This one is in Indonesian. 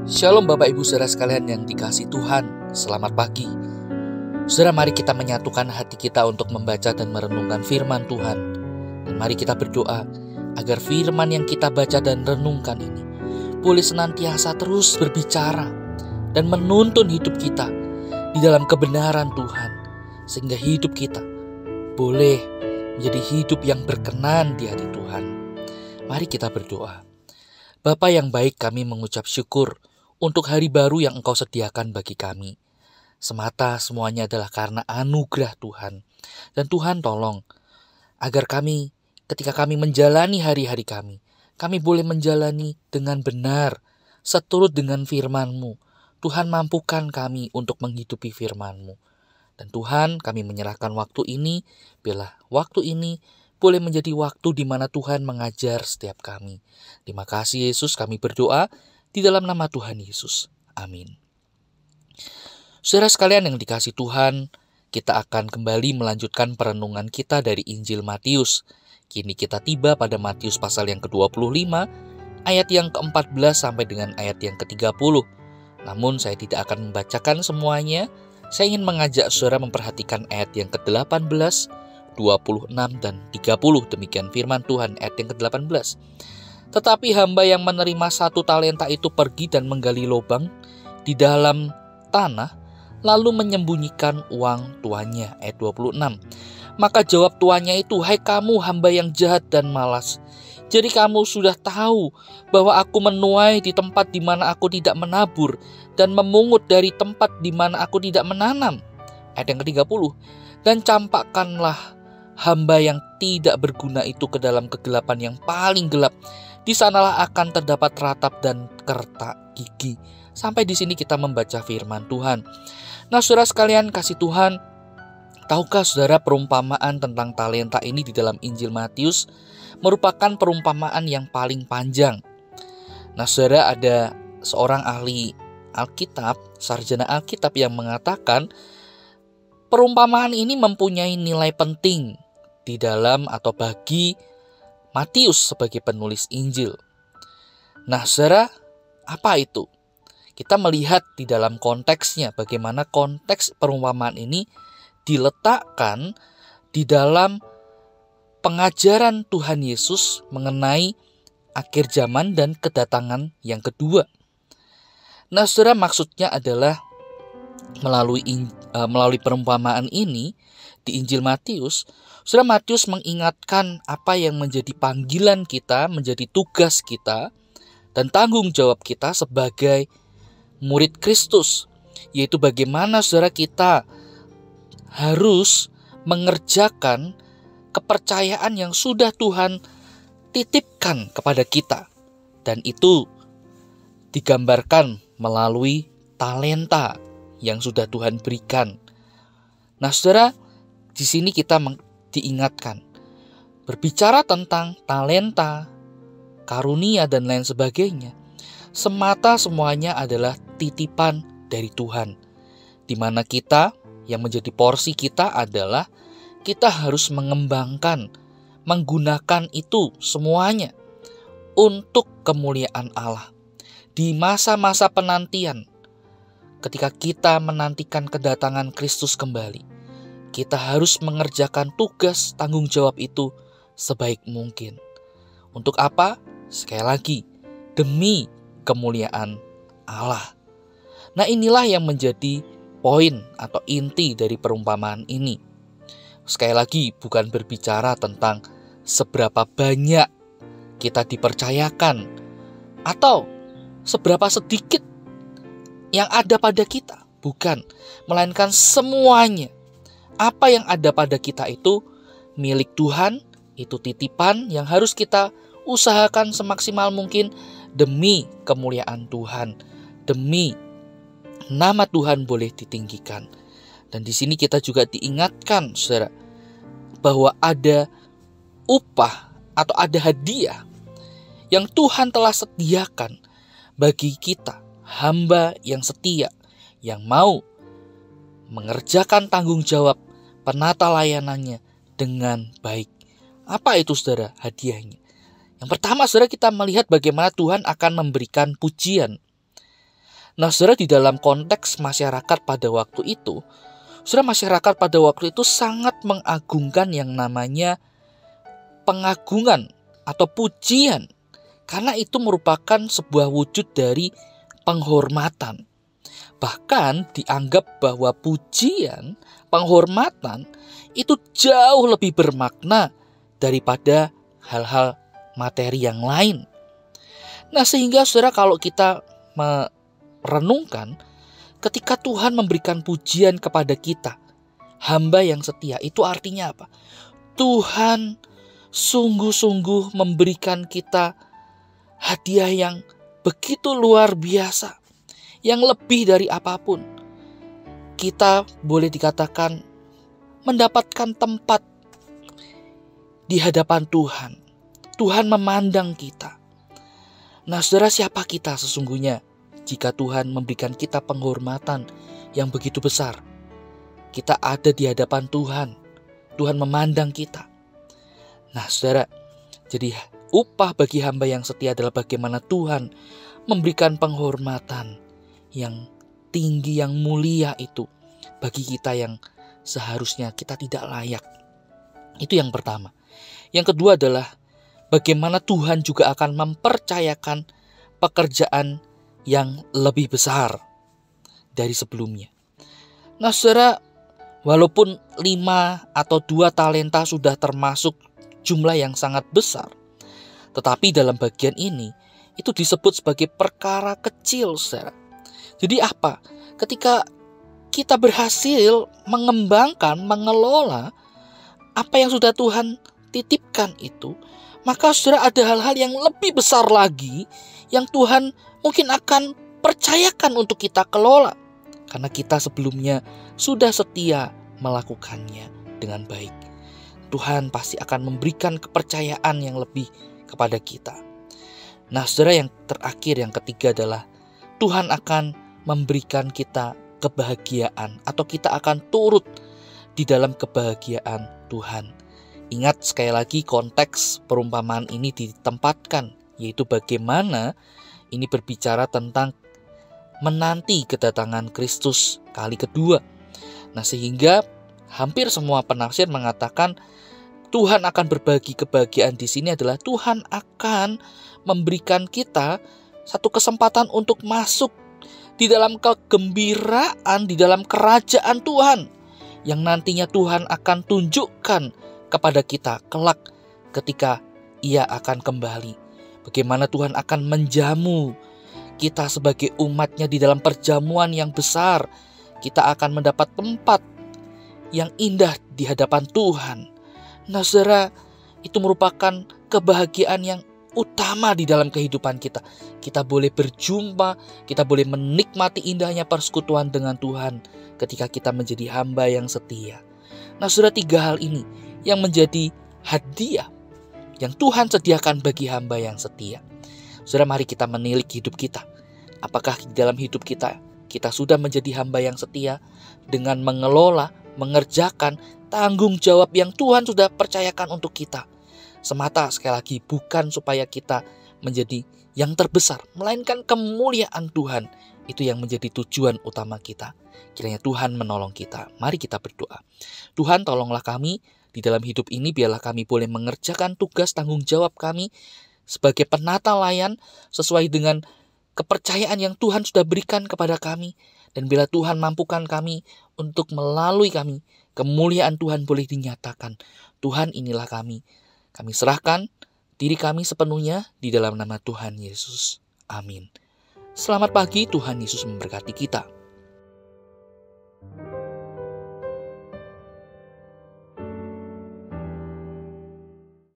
Shalom Bapak Ibu Saudara sekalian yang dikasihi Tuhan, selamat pagi. Saudara, mari kita menyatukan hati kita untuk membaca dan merenungkan firman Tuhan. Dan mari kita berdoa agar firman yang kita baca dan renungkan ini boleh senantiasa terus berbicara dan menuntun hidup kita di dalam kebenaran Tuhan, sehingga hidup kita boleh menjadi hidup yang berkenan di hati Tuhan. Mari kita berdoa. Bapa yang baik, kami mengucap syukur untuk hari baru yang Engkau sediakan bagi kami. Semata semuanya adalah karena anugerah Tuhan. Dan Tuhan tolong agar kami, ketika kami menjalani hari-hari kami boleh menjalani dengan benar, seturut dengan firman-Mu. Tuhan, mampukan kami untuk menghidupi firman-Mu. Dan Tuhan, kami menyerahkan waktu ini, bila waktu ini boleh menjadi waktu di mana Tuhan mengajar setiap kami. Terima kasih Yesus, kami berdoa di dalam nama Tuhan Yesus. Amin. Saudara sekalian yang dikasihi Tuhan, kita akan kembali melanjutkan perenungan kita dari Injil Matius. Kini kita tiba pada Matius pasal yang ke-25, ayat yang ke-14 sampai dengan ayat yang ke-30. Namun saya tidak akan membacakan semuanya. Saya ingin mengajak saudara memperhatikan ayat yang ke-18, 26 dan 30. Demikian firman Tuhan ayat yang ke-18. Tetapi hamba yang menerima 1 talenta itu pergi dan menggali lubang di dalam tanah, lalu menyembunyikan uang tuannya. Ayat 26. Maka jawab tuannya itu, "Hai kamu hamba yang jahat dan malas. Jadi kamu sudah tahu bahwa aku menuai di tempat di mana aku tidak menabur dan memungut dari tempat di mana aku tidak menanam." Ayat yang ke-30. Dan campakkanlah hamba yang tidak berguna itu ke dalam kegelapan yang paling gelap. Di sanalah akan terdapat ratap dan kertak gigi. Sampai di sini kita membaca firman Tuhan. Nah, saudara sekalian kasih Tuhan, tahukah saudara perumpamaan tentang talenta ini di dalam Injil Matius merupakan perumpamaan yang paling panjang. Nah, saudara, ada seorang ahli Alkitab, sarjana Alkitab yang mengatakan perumpamaan ini mempunyai nilai penting di dalam atau bagi Matius sebagai penulis Injil. Nah, saudara, apa itu? Kita melihat di dalam konteksnya, bagaimana konteks perumpamaan ini diletakkan di dalam pengajaran Tuhan Yesus mengenai akhir zaman dan kedatangan yang kedua. Nah, saudara, maksudnya adalah melalui perumpamaan ini di Injil Matius, saudara, Matius mengingatkan apa yang menjadi panggilan kita, menjadi tugas kita, dan tanggung jawab kita sebagai murid Kristus, yaitu bagaimana saudara kita harus mengerjakan kepercayaan yang sudah Tuhan titipkan kepada kita, dan itu digambarkan melalui talenta yang sudah Tuhan berikan. Nah, saudara, di sini kita diingatkan berbicara tentang talenta, karunia dan lain sebagainya. Semata semuanya adalah titipan dari Tuhan, di mana kita yang menjadi porsi kita adalah kita harus mengembangkan, menggunakan itu semuanya untuk kemuliaan Allah. Di masa-masa penantian, ketika kita menantikan kedatangan Kristus kembali, kita harus mengerjakan tugas tanggung jawab itu sebaik mungkin. Untuk apa? Sekali lagi, demi kemuliaan Allah. Nah, inilah yang menjadi poin atau inti dari perumpamaan ini. Sekali lagi, bukan berbicara tentang seberapa banyak kita dipercayakan atau seberapa sedikit yang ada pada kita. Bukan, melainkan semuanya. Apa yang ada pada kita itu milik Tuhan, itu titipan yang harus kita usahakan semaksimal mungkin demi kemuliaan Tuhan, demi nama Tuhan boleh ditinggikan. Dan di sini kita juga diingatkan, saudara, bahwa ada upah atau ada hadiah yang Tuhan telah sediakan bagi kita, hamba yang setia, yang mau mengerjakan tanggung jawab penata layanannya dengan baik. Apa itu, saudara, hadiahnya? Yang pertama, saudara, kita melihat bagaimana Tuhan akan memberikan pujian. Nah, saudara, di dalam konteks masyarakat pada waktu itu, saudara, masyarakat pada waktu itu sangat mengagungkan yang namanya pengagungan atau pujian, karena itu merupakan sebuah wujud dari penghormatan. Bahkan dianggap bahwa pujian, penghormatan itu jauh lebih bermakna daripada hal-hal materi yang lain. Nah, sehingga saudara, kalau kita merenungkan, ketika Tuhan memberikan pujian kepada kita, hamba yang setia, itu artinya apa? Tuhan sungguh-sungguh memberikan kita hadiah yang begitu luar biasa, yang lebih dari apapun. Kita boleh dikatakan mendapatkan tempat di hadapan Tuhan. Tuhan memandang kita. Nah, saudara, siapa kita sesungguhnya jika Tuhan memberikan kita penghormatan yang begitu besar? Kita ada di hadapan Tuhan. Tuhan memandang kita. Nah, saudara, jadi upah bagi hamba yang setia adalah bagaimana Tuhan memberikan penghormatan yang tinggi, yang mulia itu bagi kita yang seharusnya kita tidak layak. Itu yang pertama. Yang kedua adalah bagaimana Tuhan juga akan mempercayakan pekerjaan yang lebih besar dari sebelumnya. Nah, saudara, walaupun 5 atau 2 talenta sudah termasuk jumlah yang sangat besar, tetapi dalam bagian ini itu disebut sebagai perkara kecil, saudara. Jadi apa? Ketika kita berhasil mengembangkan, mengelola apa yang sudah Tuhan titipkan itu, maka saudara, ada hal-hal yang lebih besar lagi yang Tuhan mungkin akan percayakan untuk kita kelola. Karena kita sebelumnya sudah setia melakukannya dengan baik. Tuhan pasti akan memberikan kepercayaan yang lebih kepada kita. Nah, saudara, yang terakhir, yang ketiga adalah Tuhan akan memberikan kita kebahagiaan, atau kita akan turut di dalam kebahagiaan Tuhan. Ingat sekali lagi konteks perumpamaan ini ditempatkan, yaitu bagaimana ini berbicara tentang menanti kedatangan Kristus kali kedua. Nah, sehingga hampir semua penafsir mengatakan Tuhan akan berbagi kebahagiaan di sini adalah Tuhan akan memberikan kita satu kesempatan untuk masuk di dalam kegembiraan, di dalam kerajaan Tuhan, yang nantinya Tuhan akan tunjukkan kepada kita kelak ketika Ia akan kembali. Bagaimana Tuhan akan menjamu kita sebagai umatnya di dalam perjamuan yang besar. Kita akan mendapat tempat yang indah di hadapan Tuhan. Nah, saudara, itu merupakan kebahagiaan yang utama di dalam kehidupan kita. Kita boleh berjumpa, kita boleh menikmati indahnya persekutuan dengan Tuhan ketika kita menjadi hamba yang setia. Nah, saudara, 3 hal ini yang menjadi hadiah yang Tuhan sediakan bagi hamba yang setia. Saudara, mari kita menilik hidup kita. Apakah di dalam hidup kita sudah menjadi hamba yang setia dengan mengelola, mengerjakan tanggung jawab yang Tuhan sudah percayakan untuk kita. Semata, sekali lagi, bukan supaya kita menjadi yang terbesar, melainkan kemuliaan Tuhan. Itu yang menjadi tujuan utama kita. Kiranya Tuhan menolong kita. Mari kita berdoa. Tuhan, tolonglah kami di dalam hidup ini, biarlah kami boleh mengerjakan tugas tanggung jawab kami sebagai penata layan sesuai dengan kepercayaan yang Tuhan sudah berikan kepada kami. Dan bila Tuhan mampukan kami untuk melalui kami, kemuliaan Tuhan boleh dinyatakan. Tuhan, inilah kami. Kami serahkan diri kami sepenuhnya di dalam nama Tuhan Yesus. Amin. Selamat pagi, Tuhan Yesus memberkati kita.